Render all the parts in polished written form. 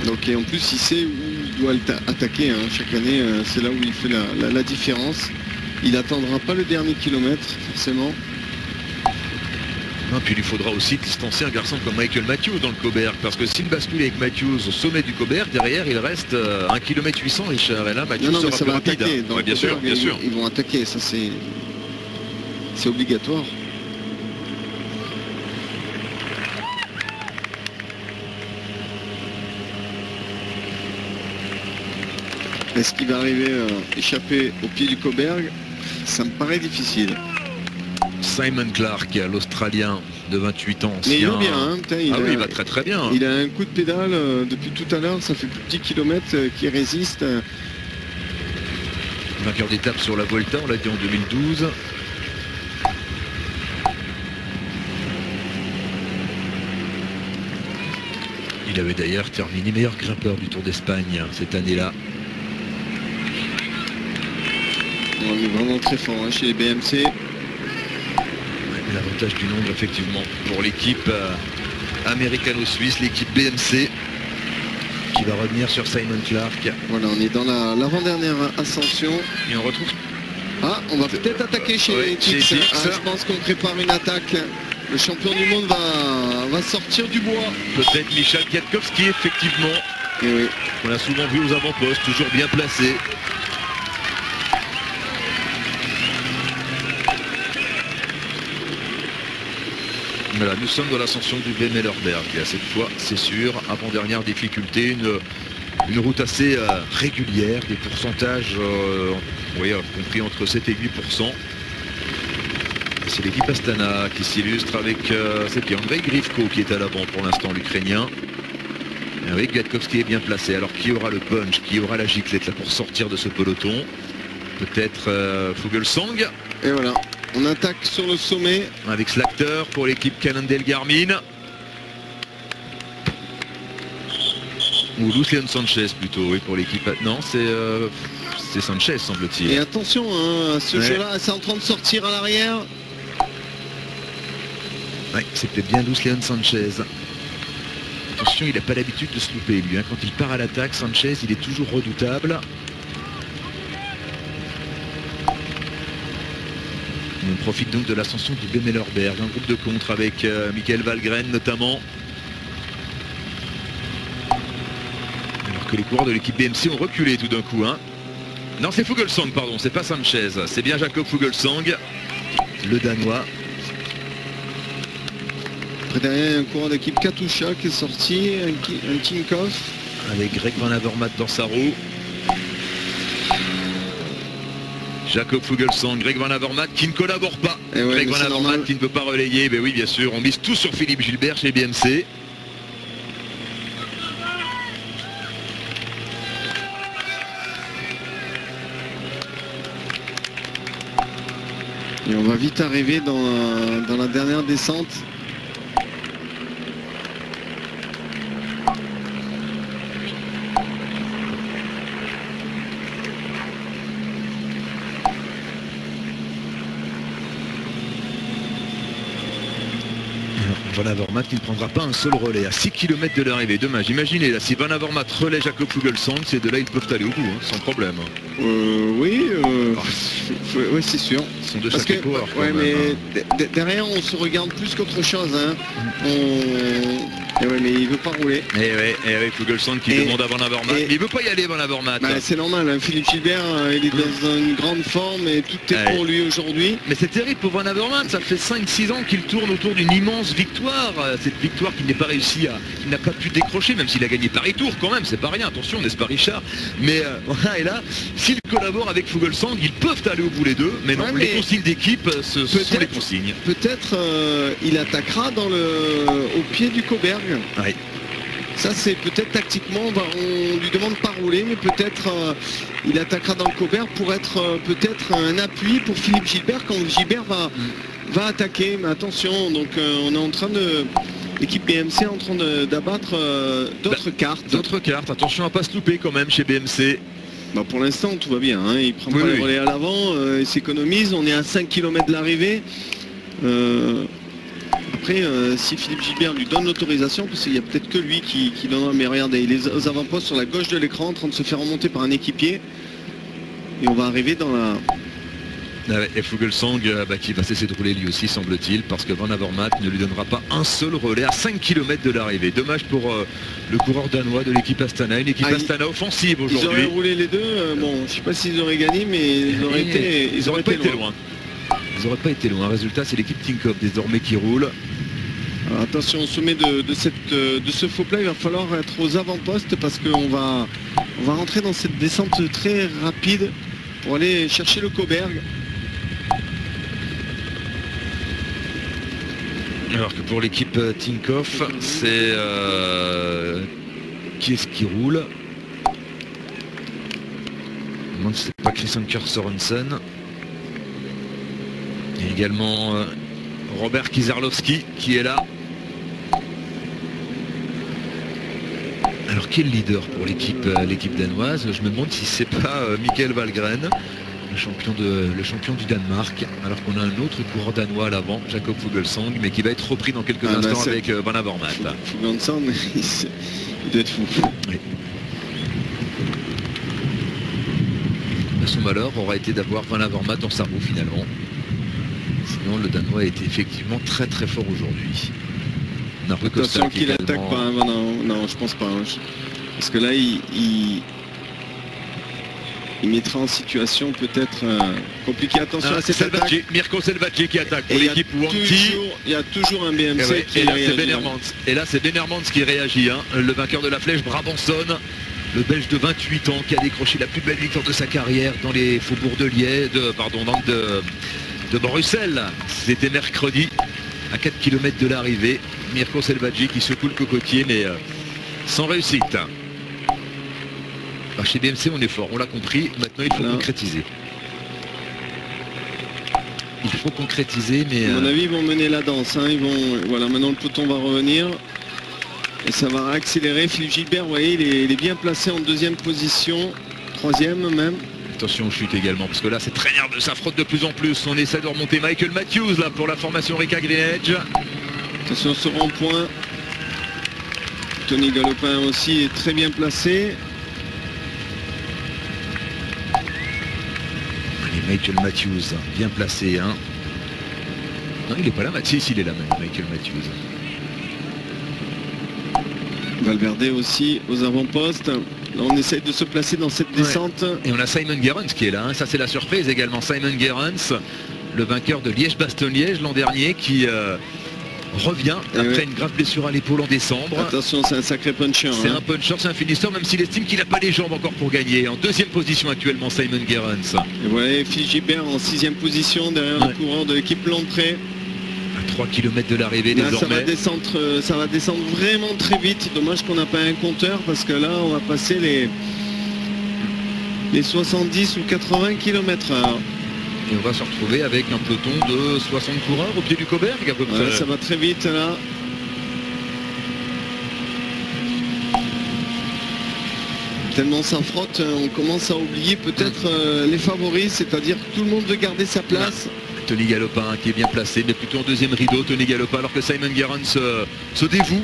Donc, et en plus, il sait où il doit attaquer. Hein. Chaque année, c'est là où il fait la différence. Il n'attendra pas le dernier kilomètre, forcément. Non, puis il lui faudra aussi distancer un garçon comme Michael Matthews dans le Coberg, parce que s'il bascule avec Matthews au sommet du Coberg, derrière il reste 1 km 800, Richard, et là Matthews non, sera ça plus va rapide. attaquer. Ouais, bien sûr, bien sûr. Ils vont attaquer, ça c'est obligatoire. Est-ce qu'il va arriver à échapper au pied du Coberg? Ça me paraît difficile. Simon Clark, l'Australien de 28 ans. Mais il va bien, hein, il va très très bien. Il a un coup de pédale depuis tout à l'heure, ça fait plus de 10 km qui résiste. Vainqueur d'étape sur la Volta, on l'a dit en 2012. Il avait d'ailleurs terminé meilleur grimpeur du Tour d'Espagne cette année-là. On est vraiment très fort hein, chez les BMC. L'avantage du nombre effectivement pour l'équipe américano-suisse, l'équipe BMC qui va revenir sur Simon Clark. Voilà, on est dans l'avant-dernière ascension. Et on retrouve... Ah, on va peut-être attaquer chez Tix. Je pense qu'on prépare une attaque. Le champion du monde va sortir du bois. Peut-être Michał Kwiatkowski, effectivement. Et oui. On l'a souvent vu aux avant-postes, toujours bien placé. Voilà, nous sommes dans l'ascension du Vemmelberg. Cette fois, c'est sûr, avant-dernière difficulté, une route assez régulière, des pourcentages compris entre 7 et 8%. C'est l'équipe Astana qui s'illustre avec c'est Andrei Grivko qui est à l'avant pour l'instant, l'Ukrainien. Oui, Kwiatkowski est bien placé. Alors qui aura le punch, qui aura la giclette là pour sortir de ce peloton? Peut-être Fuglsang. Et voilà. On attaque sur le sommet. Avec Slakter pour l'équipe Cannondale-Garmin. Ou Lucian Sanchez plutôt, oui, pour l'équipe... Non, c'est Sanchez, semble-t-il. Et attention, hein, ce jeu-là, c'est en train de sortir à l'arrière. Oui, c'était bien Lucian Sanchez. Attention, il n'a pas l'habitude de se louper, lui. Hein. Quand il part à l'attaque, Sanchez, il est toujours redoutable. On profite donc de l'ascension du Vemmelberg, un groupe de contre avec Michael Valgren notamment. Alors que les coureurs de l'équipe BMC ont reculé tout d'un coup. Hein. Non, c'est Fuglsang, pardon, c'est pas Sanchez. C'est bien Jakob Fuglsang, le Danois. Après derrière, un coureur d'équipe Katusha qui est sorti, un Tinkoff. Avec Greg Van Avermaet dans sa roue. Jakob Fuglsang, Greg Van Avermaet qui ne collabore pas. Ouais, Greg Van Avermaet qui ne peut pas relayer. Ben oui, bien sûr, on mise tout sur Philippe Gilbert chez BMC. Et on va vite arriver dans la dernière descente. Van Avermaet qui ne prendra pas un seul relais à 6 km de l'arrivée. Dommage, imaginez là, si Van Avermaet relaie Jakob Fuglsang, ces deux-là ils peuvent aller au bout, hein, sans problème. Oui, oui c'est sûr. Ce sont deux sacrés coureurs. Ouais, mais derrière on se regarde plus qu'autre chose. Hein. Ouais, mais il veut pas rouler. Et oui, Fuglsang qui demande à Van Avermaet. Mais il veut pas y aller, Van Avermaet. Bah, c'est normal, hein. Philippe Gilbert, il est dans une grande forme et tout est pour lui aujourd'hui. Mais c'est terrible pour Van Avermaet, ça fait 5-6 ans qu'il tourne autour d'une immense victoire. Cette victoire qu'il n'est pas réussi qu'il n'a pas pu décrocher, même s'il a gagné Paris-Tour quand même, c'est pas rien, attention, n'est-ce pas Richard? Mais voilà, et là, s'ils collaborent avec Fuglsang, ils peuvent aller au bout les deux, mais non, les consignes d'équipe, ce sont les consignes. Peut-être il attaquera au pied du Coberg. Oui. Ça c'est peut-être tactiquement, on lui demande pas rouler, mais peut-être il attaquera dans le Coberg pour être peut-être un appui pour Philippe Gilbert quand Gilbert va attaquer. Mais attention, donc on est en train de... L'équipe BMC est en train d'abattre d'autres cartes. D'autres cartes, attention à pas se louper quand même chez BMC. Bah pour l'instant tout va bien, hein. Il prend pas les relais à l'avant, il s'économise, on est à 5 km de l'arrivée. Après, si Philippe Gilbert lui donne l'autorisation, parce qu'il n'y a peut-être que lui qui donnera, mais regardez, il est aux avant-postes sur la gauche de l'écran en train de se faire remonter par un équipier. Et on va arriver dans la... Et Fuglsang qui va cesser de rouler lui aussi, semble-t-il, parce que Van Avermaet ne lui donnera pas un seul relais à 5 km de l'arrivée. Dommage pour le coureur danois de l'équipe Astana, une équipe Astana offensive aujourd'hui. Ils auraient roulé les deux, bon, je ne sais pas s'ils auraient gagné, mais ils auraient pas été loin. Ils n'auraient pas été loin. Résultat, c'est l'équipe Tinkoff désormais qui roule. Alors, attention, au sommet de ce faux plat, il va falloir être aux avant-postes parce qu'on va rentrer dans cette descente très rapide pour aller chercher le Koberg. Alors que pour l'équipe Tinkoff, c'est qui est-ce qui roule? Je me demande si c'est pas Christian Sorensen. Et également Robert Kizarlowski qui est là. Alors qui est le leader pour l'équipe danoise? Je me demande si c'est pas Mikael Wahlgren, le champion du Danemark, alors qu'on a un autre coureur danois à l'avant, Jakob Fuglsang, mais qui va être repris dans quelques instants avec Van Avermaet. Fuglsang, il doit être fou. Oui. Son malheur aura été d'avoir Van Avermaet dans sa roue finalement. Sinon le Danois a été effectivement très très fort aujourd'hui. Attention qu'il attaque pas, hein, non, je pense pas. Hein. Parce que là, il mettra en situation peut-être compliquée. Attention à cette attaque. Mirko Selvacci qui attaque pour l'équipe Wanty. Il y a toujours un BMC qui réagit. Et là, c'est Ben Hermans qui réagit. Hein. Le vainqueur de la flèche Brabanson, le Belge de 28 ans qui a décroché la plus belle victoire de sa carrière dans les faubourgs de Bruxelles. C'était mercredi, à 4 km de l'arrivée. Mirko Selvacci qui secoue le cocotier, mais sans réussite. Alors chez BMC, on est fort, on l'a compris. Maintenant, il faut concrétiser. Il faut concrétiser, mais... À mon avis, ils vont mener la danse. Hein. Voilà, maintenant, le peloton va revenir. Et ça va accélérer. Philippe Gilbert, vous voyez, il est bien placé en deuxième position. Troisième même. Attention aux chutes également, parce que là, c'est très nerveux. Ça frotte de plus en plus. On essaie de remonter Michael Matthews, là, pour la formation Rika Green Edge. Attention ce rond-point. Tony Galopin aussi est très bien placé. Allez, Michael Matthews, bien placé. Hein. Non, il n'est pas là, Mathieu, il est là même, Michael Matthews. Valverde aussi aux avant-postes. Là, on essaye de se placer dans cette descente. Et on a Simon Gerrans qui est là. Hein. Ça, c'est la surprise également. Simon Gerrans, le vainqueur de Liège-Bastogne-Liège l'an dernier, qui... revient après une grave blessure à l'épaule en décembre. Attention, c'est un sacré puncher. C'est un puncher, c'est un finisseur, même s'il estime qu'il n'a pas les jambes encore pour gagner. En deuxième position actuellement, Simon Gerrans. Et voilà, Philippe Gilbert en 6e position derrière le coureur de l'équipe Longpré. À 3 km de l'arrivée désormais. Ça va descendre vraiment très vite. Dommage qu'on n'a pas un compteur parce que là, on va passer les 70 ou 80 km/h. Et on va se retrouver avec un peloton de 60 coureurs au pied du Koberg à peu près. Ouais, ça va très vite là. Tellement ça frotte, on commence à oublier peut-être les favoris, c'est-à-dire que tout le monde veut garder sa place. Tony Galopin qui est bien placé, mais plutôt en deuxième rideau, Tony Galopin, alors que Simon Gerrans se dévoue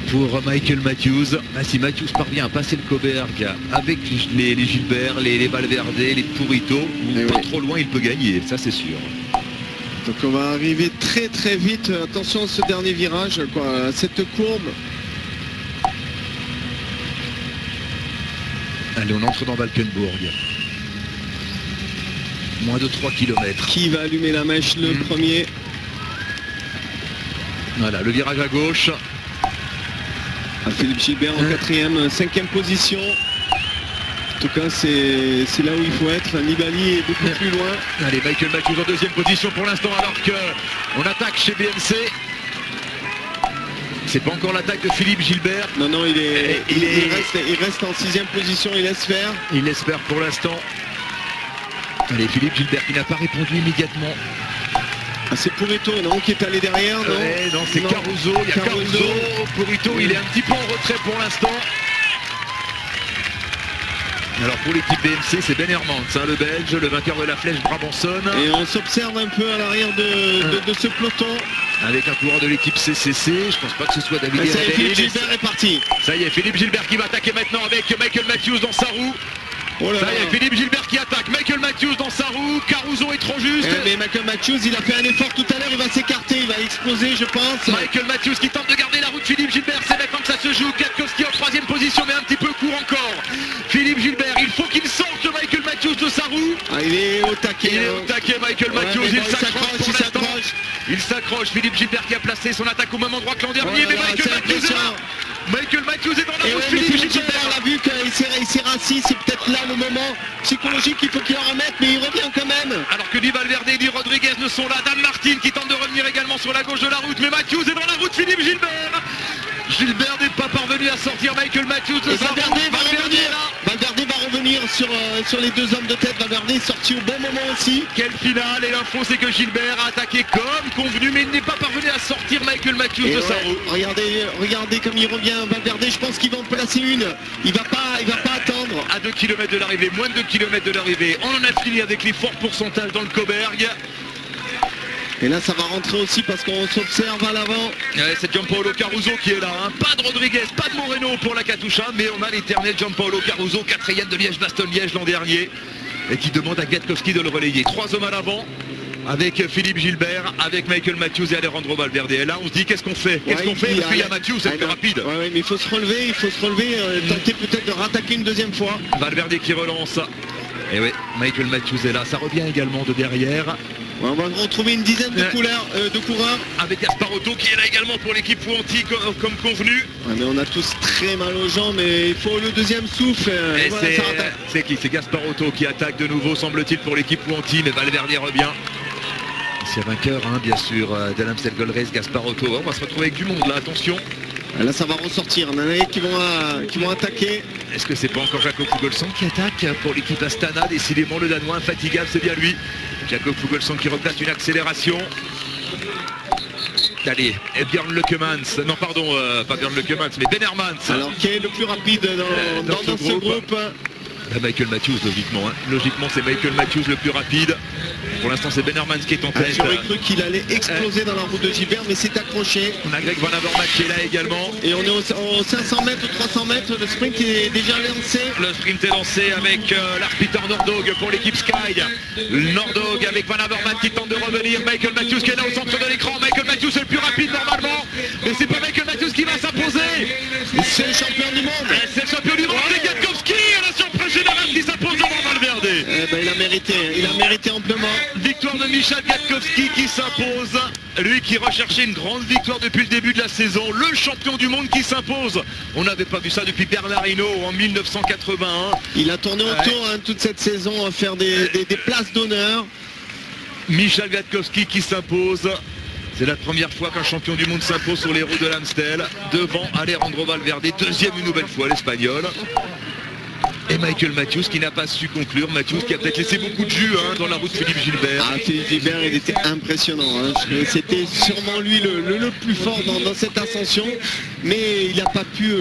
pour Michael Matthews. Si Matthews parvient à passer le Koberg avec les Gilbert, les Valverde, les Purito, pas trop loin, il peut gagner, ça c'est sûr. Donc on va arriver très très vite. Attention à ce dernier virage, à cette courbe. Allez, on entre dans Valkenburg. Moins de 3 km. Qui va allumer la mèche le premier? Voilà, le virage à gauche. Philippe Gilbert en 4e, 5e position. En tout cas, c'est là où il faut être. Nibali est beaucoup plus loin. Allez, Michael Matthews en 2e position pour l'instant, alors qu'on attaque chez BMC. C'est pas encore l'attaque de Philippe Gilbert. Non, il reste en 6e position, il laisse faire. Il laisse faire pour l'instant. Allez, Philippe Gilbert qui n'a pas répondu immédiatement. Ah, c'est Purito, non, qui est allé derrière, non? Non, c'est Caruso. Il y a Caruso. Purito, il est un petit peu en retrait pour l'instant. Alors pour l'équipe BMC, c'est Ben Hermans, le Belge, le vainqueur de la Flèche Brabançonne. Et on s'observe un peu à l'arrière de ce peloton. Avec un coureur de l'équipe CCC, je pense pas que ce soit David. Ça y est, Philippe Gilbert est parti. Ça y est, Philippe Gilbert qui va attaquer maintenant avec Michael Matthews dans sa roue. Oh là ça y est, là. Philippe Gilbert qui attaque, Michael Matthews dans sa roue, Caruso est trop juste. Mais Michael Matthews, il a fait un effort tout à l'heure, il va s'écarter, il va exploser je pense. Michael Matthews qui tente de garder la roue de Philippe Gilbert, c'est maintenant que ça se joue. Kwiatkowski en 3e position mais un petit peu court encore. Philippe Gilbert, il faut qu'il sorte Michael Matthews de sa roue. Ah, il est au taquet. Il est au taquet Michael Matthews, Ouais, il bon, s'accroche pour l'instant. Il s'accroche, Philippe Gilbert qui a placé son attaque au même endroit que l'an dernier, mais Michael Matthews est là. Michael Matthews est dans la roue de Philippe Gilbert. On l'a vu qu'il s'est rassis, c'est peut-être là le moment psychologique qu'il faut qu'il en remette, mais il revient quand même. Alors que Di Valverde et Di Rodriguez ne sont là, Dan Martin qui tente de revenir également sur la gauche de la route, mais Matthews est dans la route, Philippe Gilbert. Gilbert n'est pas parvenu à sortir Michael Matthews de sa roue. Valverde va revenir sur les deux hommes de tête. Valverde est sorti au bon moment aussi. Quelle finale, et l'info c'est que Gilbert a attaqué comme convenu, mais il n'est pas parvenu à sortir Michael Matthews de sa roue. Regardez comme il revient Valverde, je pense qu'il va en placer une. Il va pas attendre. À 2 km de l'arrivée, moins de 2 km de l'arrivée, on en a fini avec les forts pourcentages dans le Coberg. Et là ça va rentrer aussi parce qu'on s'observe à l'avant. Ouais, c'est Gianpaolo Caruso qui est là, hein. Pas de Rodriguez, pas de Moreno pour la Katusha, mais on a l'éternel Gianpaolo Caruso, 4e de Liège-Bastogne-Liège l'an dernier, et qui demande à Kwiatkowski de le relayer. 3 hommes à l'avant, avec Philippe Gilbert, avec Michael Matthews et Alejandro Valverde. Et là on se dit qu'est-ce qu'on fait? Qu'est-ce qu'on fait? Parce qu'il y a Matthews, c'est le plus rapide. Ouais, mais il faut se relever, tenter peut-être de rattaquer une deuxième fois. Valverde qui relance. Et oui, Michael Matthews est là, ça revient également de derrière. On va retrouver une dizaine de coureurs. Avec Gasparotto qui est là également pour l'équipe Fouanti comme convenu. Ouais, mais on a tous très mal aux jambes, mais il faut le deuxième souffle. Voilà, c'est qui? C'est Gasparotto qui attaque de nouveau, semble-t-il, pour l'équipe Fouanti, mais Valverde revient. C'est vainqueur, hein, bien sûr, de l'Amstel Gold Race, Gasparotto. On va se retrouver avec du monde là, attention. Là ça va ressortir, on en a qui vont attaquer. Est-ce que c'est pas encore Jakob Fuglsang qui attaque pour l'équipe Astana? Décidément le Danois infatigable, c'est bien lui. Jakob Fuglsang qui replace une accélération. Allez, et Björn Leukemans, non pardon, pas Björn Leukemans, mais Ben Hermans. Alors qui est le plus rapide dans ce groupe? Michael Matthews logiquement, hein. Logiquement c'est Michael Matthews le plus rapide. Pour l'instant c'est Ben Hermans qui est en tête. J'aurais cru qu'il allait exploser dans la route de Gilbert, mais c'est accroché. On a Greg Van Avermaet qui est là également. Et on est aux 500 mètres, 300 mètres, le sprint est déjà lancé. Le sprint est lancé avec l'Arpiter Nordog pour l'équipe Sky. Nordog avec Van Avermaet qui tente de revenir. Michael Matthews qui est là au centre de l'écran. Michael Matthews est le plus rapide normalement. Mais c'est pas Michael Matthews qui va s'imposer. C'est le champion du monde. C'est le champion du monde, c'est Kwiatkowski, la surprise générale qui s'impose devant Valverde. Il a mérité amplement. Victoire de Michał Kwiatkowski qui s'impose. Lui qui recherchait une grande victoire depuis le début de la saison. Le champion du monde qui s'impose. On n'avavait pas vu ça depuis Bernard Hinault en 1981. Il a tourné autour toute cette saison à faire des places d'honneur. Michał Kwiatkowski qui s'impose. C'est la première fois qu'un champion du monde s'impose sur les routes de l'Amstel. Devant Alejandro Valverde, deuxième une nouvelle fois l'Espagnol. Et Michael Matthews qui n'a pas su conclure. Matthews qui a peut-être laissé beaucoup de jus dans la route de Philippe Gilbert. Philippe Gilbert, il était impressionnant. C'était sûrement lui le plus fort dans cette ascension. Mais il n'a pas pu...